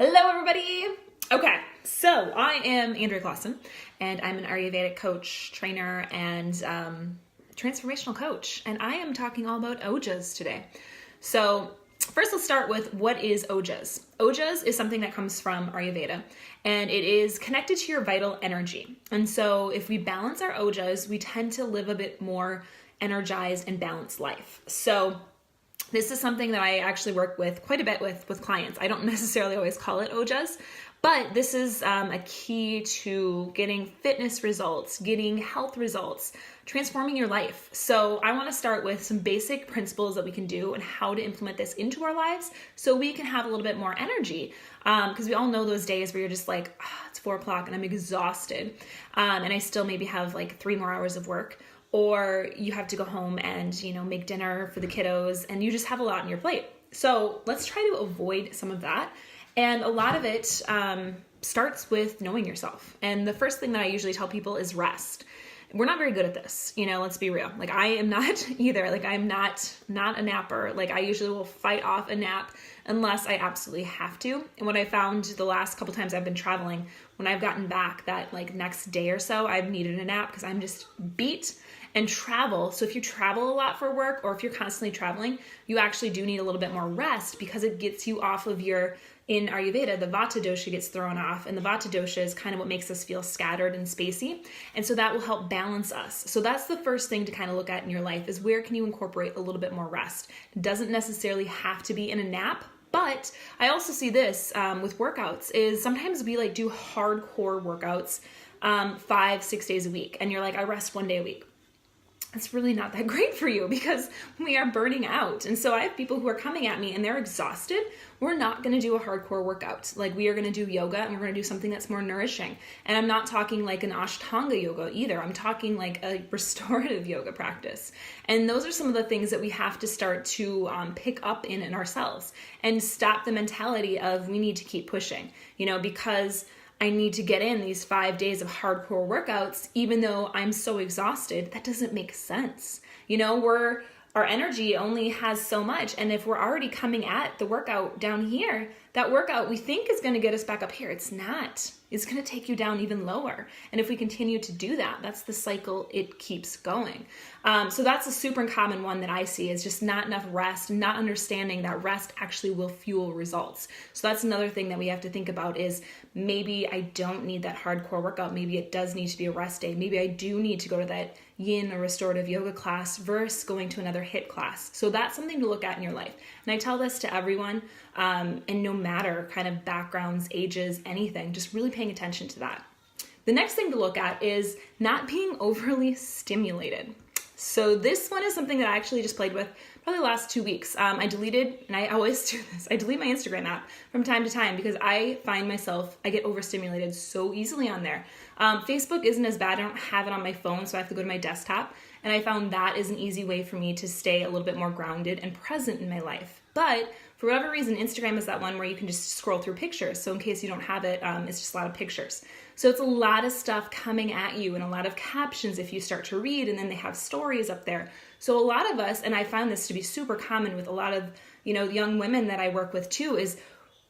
Hello, everybody. Okay, so I am Andrea Clausen, and I'm an Ayurvedic coach, trainer, and transformational coach. And I am talking all about ojas today. So first, let's start with what is ojas. Ojas is something that comes from Ayurveda, and it is connected to your vital energy. And so if we balance our ojas, we tend to live a bit more energized and balanced life. So this is something that I actually work with quite a bit with clients. I don't necessarily always call it ojas, but this is a key to getting fitness results, getting health results, transforming your life. So I want to start with some basic principles that we can do and how to implement this into our lives so we can have a little bit more energy. Because we all know those days where you're just like, it's 4 o'clock and I'm exhausted. And I still maybe have like 3 more hours of work. Or you have to go home and, make dinner for the kiddos and you just have a lot on your plate. So let's try to avoid some of that. And a lot of it starts with knowing yourself. And the first thing that I usually tell people is rest. We're not very good at this, let's be real. Like I am not either. Like I'm not a napper. Like I usually will fight off a nap unless I absolutely have to. And what I found the last couple times I've been traveling, when I've gotten back that like next day or so, I've needed a nap because I'm just beat. And travel, so if you travel a lot for work or if you're constantly traveling, you actually do need a little bit more rest because it gets you off of in Ayurveda, the Vata dosha gets thrown off, and the Vata dosha is kind of what makes us feel scattered and spacey, and so that will help balance us. So that's the first thing to kind of look at in your life is where can you incorporate a little bit more rest. It doesn't necessarily have to be in a nap, but I also see this with workouts is sometimes we do hardcore workouts 5-6 days a week, and you're like, I rest 1 day a week. It's really not that great for you because we are burning out. And so I have people who are coming at me and they're exhausted. We're not going to do a hardcore workout. Like we are going to do yoga and we're going to do something that's more nourishing. And I'm not talking like an Ashtanga yoga either. I'm talking like a restorative yoga practice. And those are some of the things that we have to start to pick up in ourselves and stop the mentality of we need to keep pushing, because I need to get in these 5 days of hardcore workouts, even though I'm so exhausted. That doesn't make sense. Our energy only has so much. And if we're already coming at the workout down here, that workout we think is going to get us back up here. It's not. It's going to take you down even lower. And if we continue to do that, that's the cycle it keeps going. So that's a super common one that I see is just not enough rest, not understanding that rest actually will fuel results. So that's another thing that we have to think about is maybe I don't need that hardcore workout. Maybe it does need to be a rest day. Maybe I do need to go to that yin or restorative yoga class versus going to another HIIT class. So that's something to look at in your life. And I tell this to everyone, and no matter kind of backgrounds, ages, anything, just really paying attention to that. The next thing to look at is not being overly stimulated. So this one is something that I actually just played with probably the last 2 weeks. I deleted, and I always do this, I delete my Instagram app from time to time because I find myself, I get overstimulated so easily on there. Facebook isn't as bad. I don't have it on my phone, so I have to go to my desktop. And I found that is an easy way for me to stay a little bit more grounded and present in my life. But for whatever reason, Instagram is that one where you can just scroll through pictures. So in case you don't have it, it's just a lot of pictures. So it's a lot of stuff coming at you and a lot of captions if you start to read, and then they have stories up there. So a lot of us, and I found this to be super common with a lot of, young women that I work with too, is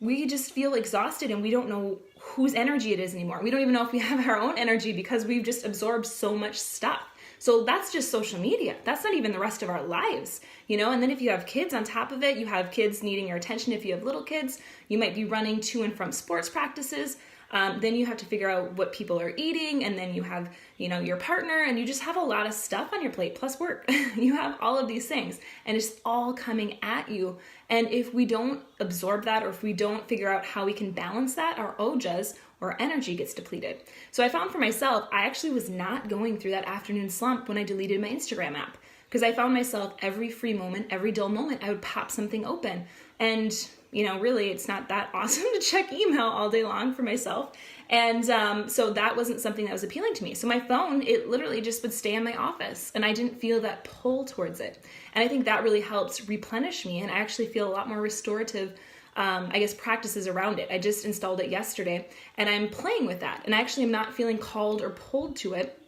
we just feel exhausted and we don't know whose energy it is anymore. We don't even know if we have our own energy because we've just absorbed so much stuff. So that's just social media. That's not even the rest of our lives, and then if you have kids on top of it, you have kids needing your attention. If you have little kids, you might be running to and from sports practices. Then you have to figure out what people are eating, and then you have, your partner, and you just have a lot of stuff on your plate, plus work. You have all of these things, and it's all coming at you. And if we don't absorb that, or if we don't figure out how we can balance that, our ojas, or energy gets depleted. So I found for myself, I actually was not going through that afternoon slump when I deleted my Instagram app, because I found myself every free moment, every dull moment, I would pop something open. And really, it's not that awesome to check email all day long for myself. And so that wasn't something that was appealing to me. So my phone, it literally just would stay in my office, and I didn't feel that pull towards it. And I think that really helps replenish me, and I actually feel a lot more restorative practices around it. I just installed it yesterday, and I'm playing with that. And I actually am not feeling called or pulled to it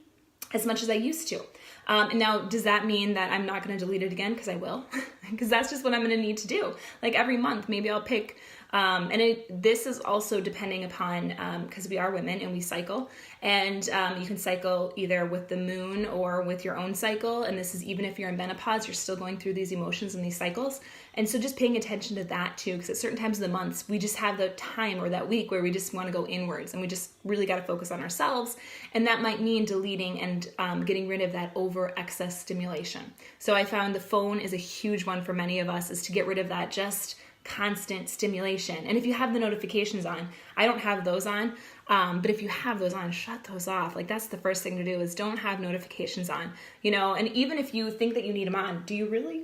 as much as I used to. And now, does that mean that I'm not going to delete it again? Because I will. Because that's just what I'm going to need to do. Like every month, maybe I'll pick This is also depending upon, because we are women and we cycle, and you can cycle either with the moon or with your own cycle. And this is even if you're in menopause, you're still going through these emotions and these cycles. And so just paying attention to that too, because at certain times of the months, we just have the time or that week where we just want to go inwards and we just really got to focus on ourselves. And that might mean deleting and getting rid of that over excess stimulation. So I found the phone is a huge one for many of us, is to get rid of that just constant stimulation. And if you have the notifications on, I don't have those on, but if you have those on, shut those off. Like, that's the first thing to do, is don't have notifications on, and even if you think that you need them on, do you really?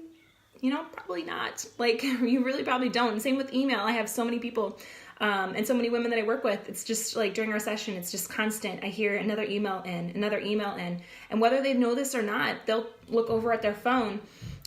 Probably not. Like, you really probably don't. And same with email. I have so many people and so many women that I work with. It's just like during our session, it's just constant. I hear another email in. And whether they know this or not, they'll look over at their phone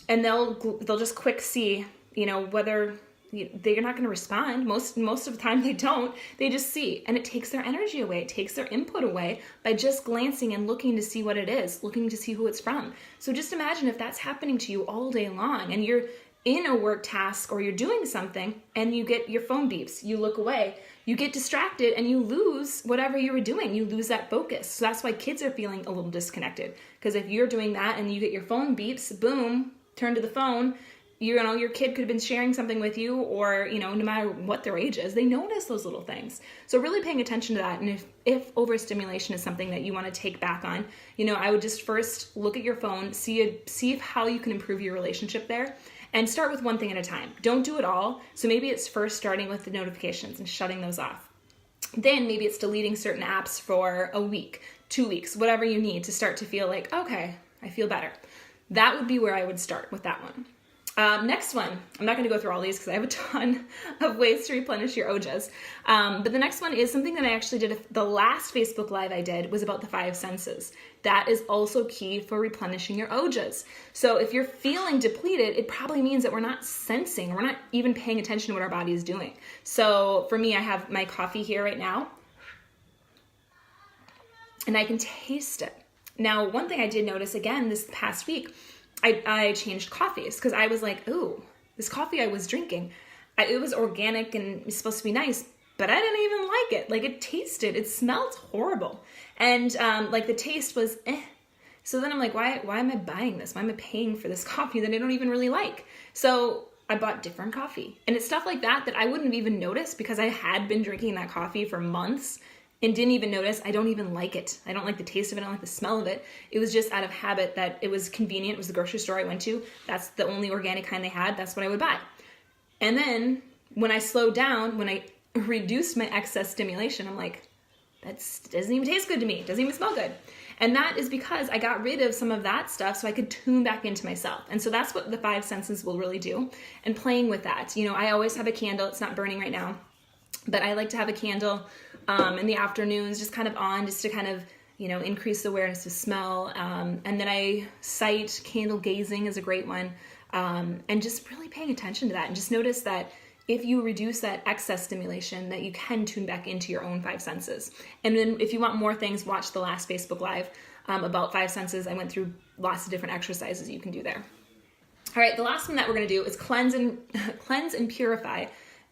and they'll just quick see, whether they're not going to respond. Most of the time they don't. They just see, and it takes their energy away. It takes their input away by just glancing and looking to see what it is, looking to see who it's from. So just imagine if that's happening to you all day long, and you're in a work task or you're doing something and you get your phone beeps, you look away, you get distracted, and you lose whatever you were doing. You lose that focus. So that's why kids are feeling a little disconnected, because if you're doing that and you get your phone beeps, boom, turn to the phone. Your kid could have been sharing something with you, or, no matter what their age is, they notice those little things. So really paying attention to that. And if overstimulation is something that you want to take back on, I would just first look at your phone, see how you can improve your relationship there, and start with one thing at a time. Don't do it all. So maybe it's first starting with the notifications and shutting those off. Then maybe it's deleting certain apps for a week, 2 weeks, whatever you need to start to feel like, okay, I feel better. That would be where I would start with that one. Next one, I'm not going to go through all these because I have a ton of ways to replenish your ojas. But the next one is something that I actually did. The last Facebook Live I did was about the 5 senses. That is also key for replenishing your ojas. So if you're feeling depleted, it probably means that we're not sensing, we're not even paying attention to what our body is doing. So for me, I have my coffee here right now, and I can taste it. Now, one thing I did notice again this past week, I changed coffees because I was like, ooh, this coffee I was drinking, it was organic and it's supposed to be nice, but I didn't even like it. Like, it smelled horrible. And like the taste was So then I'm like, why am I buying this? Why am I paying for this coffee that I don't even really like? So I bought different coffee. And it's stuff like that I wouldn't have even noticed because I had been drinking that coffee for months and didn't even notice. I don't even like it. I don't like the taste of it. I don't like the smell of it. It was just out of habit that it was convenient. It was the grocery store I went to. That's the only organic kind they had. That's what I would buy. And then when I slowed down, when I reduced my excess stimulation, I'm like, that doesn't even taste good to me. It doesn't even smell good. And that is because I got rid of some of that stuff so I could tune back into myself. And so that's what the 5 senses will really do. And playing with that. I always have a candle. It's not burning right now, but I like to have a candle in the afternoons, just kind of on, just to kind of, increase the awareness of smell. And then I cite candle gazing is a great one. And just really paying attention to that, and just notice that if you reduce that excess stimulation, that you can tune back into your own 5 senses. And then if you want more things, watch the last Facebook Live about 5 senses. I went through lots of different exercises you can do there. All right, the last one that we're going to do is cleanse and purify,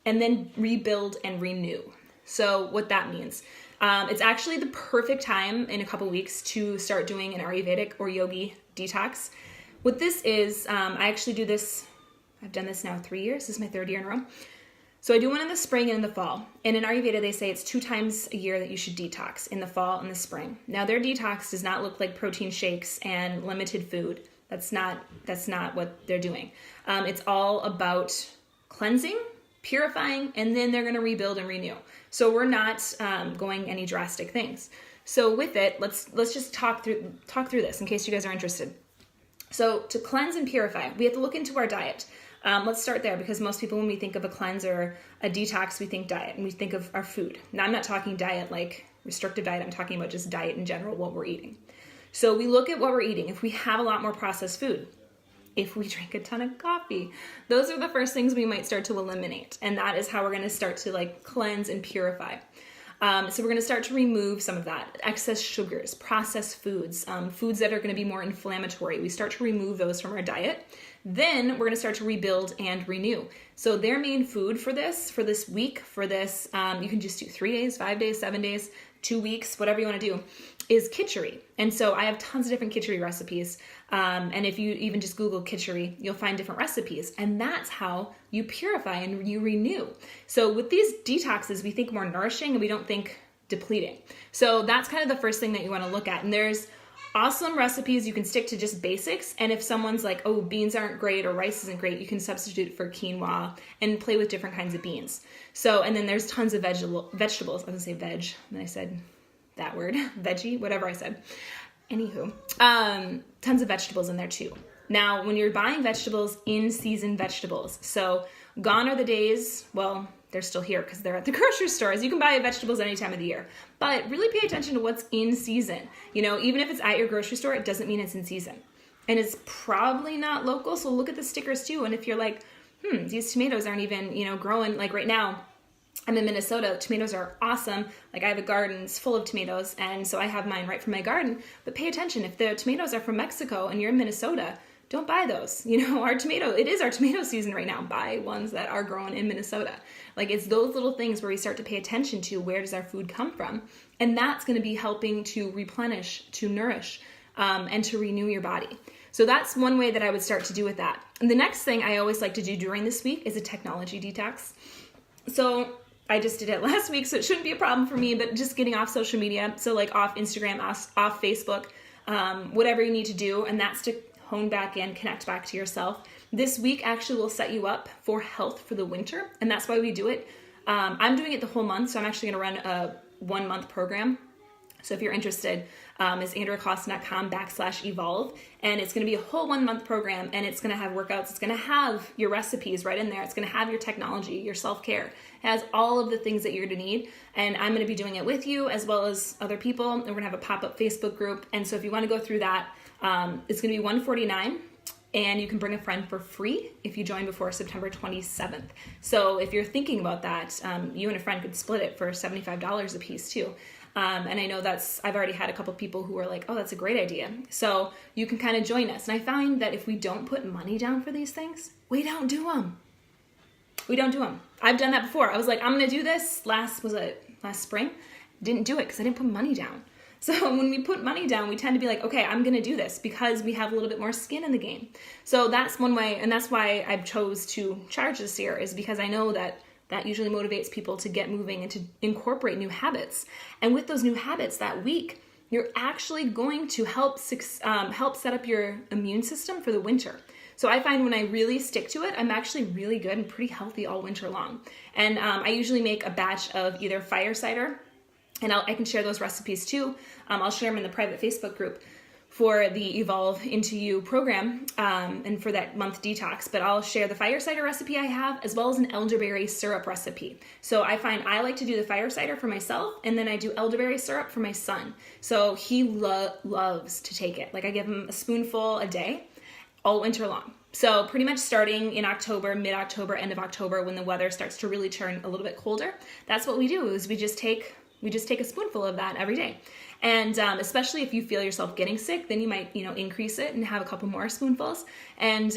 and then rebuild and renew. So what that means, it's actually the perfect time in a couple weeks to start doing an Ayurvedic or yogi detox. What this is, I actually do this, I've done this now 3 years. This is my 3rd year in a row. So I do one in the spring and in the fall. And in Ayurveda, they say it's 2 times a year that you should detox, in the fall and the spring. Now, their detox does not look like protein shakes and limited food. That's not what they're doing. It's all about cleansing, purifying, and then they're going to rebuild and renew. So we're not going any drastic things. So with it, let's just talk through this in case you guys are interested. So to cleanse and purify, we have to look into our diet. Let's start there, because most people, when we think of a cleanse or a detox, we think diet and we think of our food. Now, I'm not talking diet like restrictive diet. I'm talking about just diet in general, what we're eating. So we look at what we're eating. If we have a lot more processed food, if we drink a ton of coffee, those are the first things we might start to eliminate. And that is how we're going to start to cleanse and purify. So we're going to start to remove some of that, excess sugars, processed foods, foods that are going to be more inflammatory. We start to remove those from our diet. Then we're going to start to rebuild and renew. So their main food for this week, you can just do 3 days, 5 days, 7 days, 2 weeks, whatever you want to do, is khichdi. And so I have tons of different khichdi recipes. And if you even just Google khichdi, you'll find different recipes. And that's how you purify and you renew. So with these detoxes, we think more nourishing and we don't think depleting. So that's kind of the first thing that you want to look at. And there's awesome recipes. You can stick to just basics. And if someone's like, oh, beans aren't great or rice isn't great, you can substitute for quinoa and play with different kinds of beans. So, and then there's tons of vegetables. I was going to say veg, and then I said that word, veggie, whatever I said. Anywho, tons of vegetables in there too. Now, when you're buying vegetables, in-season vegetables. So gone are the days, well, they're still here because they're at the grocery stores. You can buy vegetables any time of the year, but really pay attention to what's in season. You know, even if it's at your grocery store, it doesn't mean it's in season. And it's probably not local, so look at the stickers too. And if you're like, these tomatoes aren't even, growing, like right now, I'm in Minnesota, tomatoes are awesome. Like I have a garden full of tomatoes, and so I have mine right from my garden. But pay attention, if the tomatoes are from Mexico and you're in Minnesota, don't buy those. It is our tomato season right now. Buy ones that are grown in Minnesota. Like it's those little things where we start to pay attention to where does our food come from. And that's going to be helping to replenish, to nourish, and to renew your body. So that's one way that I would start to do with that. And the next thing I always like to do during this week is a technology detox. So I just did it last week, so it shouldn't be a problem for me, but just getting off social media. So like off Instagram, off Facebook, whatever you need to do. And that's to hone back in, connect back to yourself. This week actually will set you up for health for the winter. And that's why we do it. I'm doing it the whole month. So I'm actually going to run a 1-month program. So if you're interested, is andreaclawson.com/evolve. And it's going to be a whole 1-month program, and it's going to have workouts. It's going to have your recipes right in there. It's going to have your technology, your self-care. It has all of the things that you're going to need. And I'm going to be doing it with you as well as other people. And we're going to have a pop-up Facebook group. And so if you want to go through that, it's going to be $149. And you can bring a friend for free if you join before September 27th. So if you're thinking about that, you and a friend could split it for $75 a piece too. And I know I've already had a couple people who are like, oh, that's a great idea. So you can kind of join us. And I find that if we don't put money down for these things, we don't do them. We don't do them. I've done that before. I was like, I'm going to do this last spring? Didn't do it because I didn't put money down. So when we put money down, we tend to be like, okay, I'm going to do this because we have a little bit more skin in the game. So that's one way. And that's why I chose to charge this year, is because I know that usually motivates people to get moving and to incorporate new habits. And with those new habits that week, you're actually going to help set up your immune system for the winter. So I find when I really stick to it, I'm actually really good and pretty healthy all winter long. And I usually make a batch of either fire cider, and I can share those recipes too. I'll share them in the private Facebook group for the Evolve Into You program and for that month detox. But I'll share the fire cider recipe I have as well as an elderberry syrup recipe. So I find I like to do the fire cider for myself, and then I do elderberry syrup for my son. So he loves to take it. Like I give him a spoonful a day all winter long. So pretty much starting in October, mid-October, end of October, when the weather starts to really turn a little bit colder, that's what we do, is we just take a spoonful of that every day. And especially if you feel yourself getting sick, then you might, increase it and have a couple more spoonfuls. And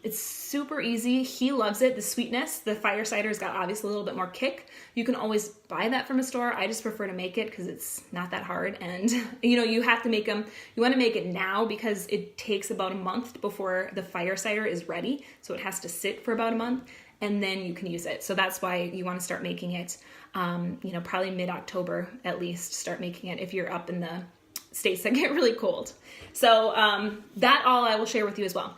it's super easy. He loves it. The sweetness, the fire cider's got obviously a little bit more kick. You can always buy that from a store. I just prefer to make it because it's not that hard. And, you have to make them, you want to make it now because it takes about a month before the fire cider is ready. So it has to sit for about a month, and then you can use it. So that's why you want to start making it, probably mid-October at least, start making it if you're up in the states that get really cold. So that all I will share with you as well.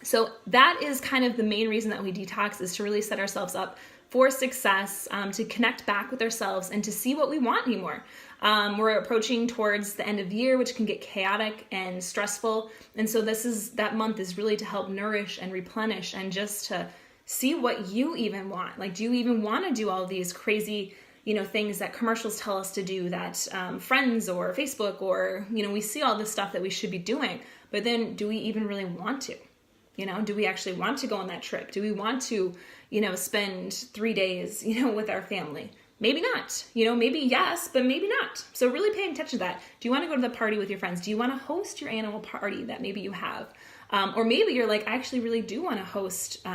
So that is kind of the main reason that we detox, is to really set ourselves up for success, to connect back with ourselves and to see what we want anymore. We're approaching towards the end of the year, which can get chaotic and stressful. And so that month is really to help nourish and replenish and just to see what you even want. Like, do you even want to do all these crazy, things that commercials tell us to do, that friends or Facebook or, we see all this stuff that we should be doing, but then do we even really want to? Do we actually want to go on that trip? Do we want to, spend 3 days, with our family? Maybe not. Maybe yes, but maybe not. So really pay attention to that. Do you want to go to the party with your friends? Do you want to host your annual party that maybe you have? Or maybe you're like, I actually really do want to host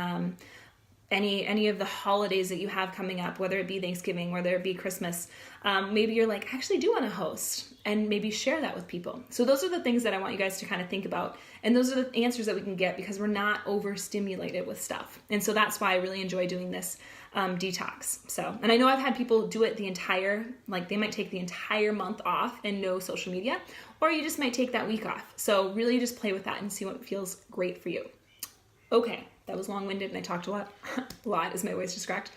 any of the holidays that you have coming up, whether it be Thanksgiving, whether it be Christmas. Maybe you're like, I actually do want to host, and maybe share that with people. So those are the things that I want you guys to kind of think about. And those are the answers that we can get because we're not overstimulated with stuff. And so that's why I really enjoy doing this detox. And I know I've had people do it they might take the entire month off and no social media, or you just might take that week off. So really just play with that and see what feels great for you. Okay, that was long-winded and I talked a lot. A lot as my voice just cracked.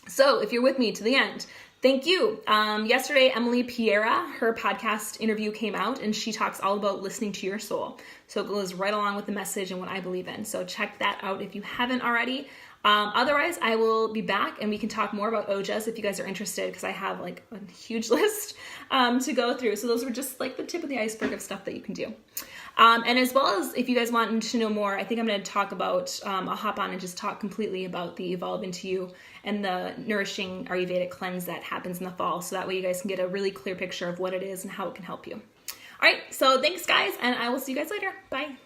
So if you're with me to the end, thank you. Yesterday, Emily Piera, her podcast interview came out and she talks all about listening to your soul. So it goes right along with the message and what I believe in. So check that out if you haven't already. Otherwise, I will be back and we can talk more about ojas if you guys are interested, because I have a huge list to go through. So those were just the tip of the iceberg of stuff that you can do. And as well as if you guys want to know more, I think I'm going to talk about, I'll hop on and just talk completely about the Evolve Into You and the nourishing Ayurvedic cleanse that happens in the fall. So that way you guys can get a really clear picture of what it is and how it can help you. All right, so thanks guys, and I will see you guys later. Bye.